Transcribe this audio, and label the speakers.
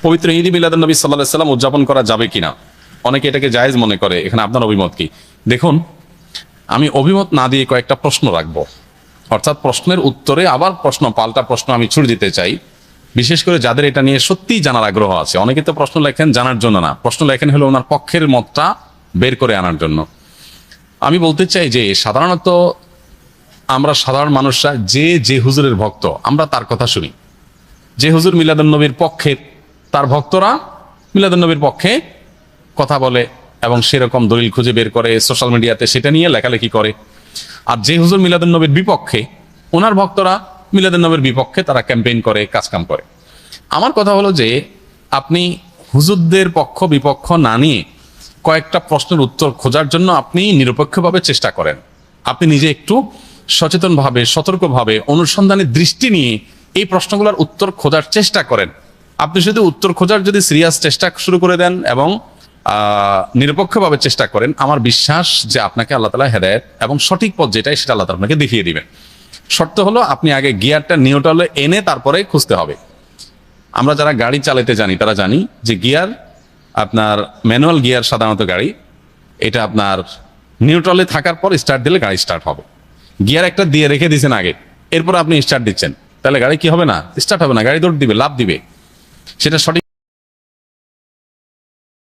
Speaker 1: পবিত্র ঈদ মিলাদুন নবী সাল্লাল্লাহু আলাইহি সাল্লাম উদযাপন করা যাবে কিনা, অনেকে এটাকে জায়েজ মনে করে। এখানে আপনার অভিমত কি? দেখুন, আমি অভিমত না দিয়ে কয়েকটা প্রশ্ন রাখবো, অর্থাৎ প্রশ্নের উত্তরে আবার প্রশ্ন, পাল্টা প্রশ্ন আমি ছুড়ে দিতে চাই, বিশেষ করে যাদের এটা নিয়ে সত্যিই জানার আগ্রহ আছে। অনেকে তো প্রশ্ন লেখেন জানার জন্য না, প্রশ্ন লেখেন হলো ওনার পক্ষের মতটা বের করে আনার জন্য। আমি বলতে চাই যে সাধারণত আমরা সাধারণ মানুষরা যে হুজুরের ভক্ত, আমরা তার কথা শুনি। যে হুজুর মিলাদুন নবীর পক্ষে, তার ভক্তরা মিলাদুন নবীর পক্ষে কথা বলে এবং সেরকম দলিল খুঁজে বের করে সোশ্যাল মিডিয়াতে সেটা নিয়ে লেখালেখি করে। আর যে হুজুর মিলাদুন নবীর বিপক্ষে, ওনার ভক্তরা মিলাদুন নবীর বিপক্ষে তারা ক্যাম্পেইন করে, কাজকাম করে। আমার কথা হলো যে আপনি হুজুরদের পক্ষ বিপক্ষ না নিয়ে কয়েকটা প্রশ্নের উত্তর খোঁজার জন্য আপনি নিরপেক্ষভাবে চেষ্টা করেন। আপনি নিজে একটু সচেতনভাবে, সতর্কভাবে, অনুসন্ধানের দৃষ্টি নিয়ে এই প্রশ্নগুলোর উত্তর খোঁজার চেষ্টা করেন। আপনি শুধু উত্তর খোঁজার যদি সিরিয়াস চেষ্টা শুরু করে দেন এবং নিরপেক্ষভাবে চেষ্টা করেন, আমার বিশ্বাস যে আপনাকে আল্লাহ তাআলা হেদায়েত এবং সঠিক পথ যেটাই সেটা আল্লাহ তাআলা আপনাকে দেখিয়ে দিবেন। শর্ত হলো আপনি আগে গিয়ারটা নিউট্রালে এনে তারপরে খুঁজতে হবে। আমরা যারা গাড়ি চালাতে জানি তারা জানি যে গিয়ার, আপনার ম্যানুয়াল গিয়ার সাধারণত গাড়ি, এটা আপনার নিউট্রালে থাকার পর স্টার্ট দিলে গাড়ি স্টার্ট হবে। গিয়ার একটা দিয়ে রেখে দিয়েছেন আগে, এরপর আপনি স্টার্ট দিচ্ছেন, তাহলে গাড়ি কি হবে না? স্টার্ট হবে না, গাড়ি দৌড় দিবে, লাফ দিবে। সেটা সঠিক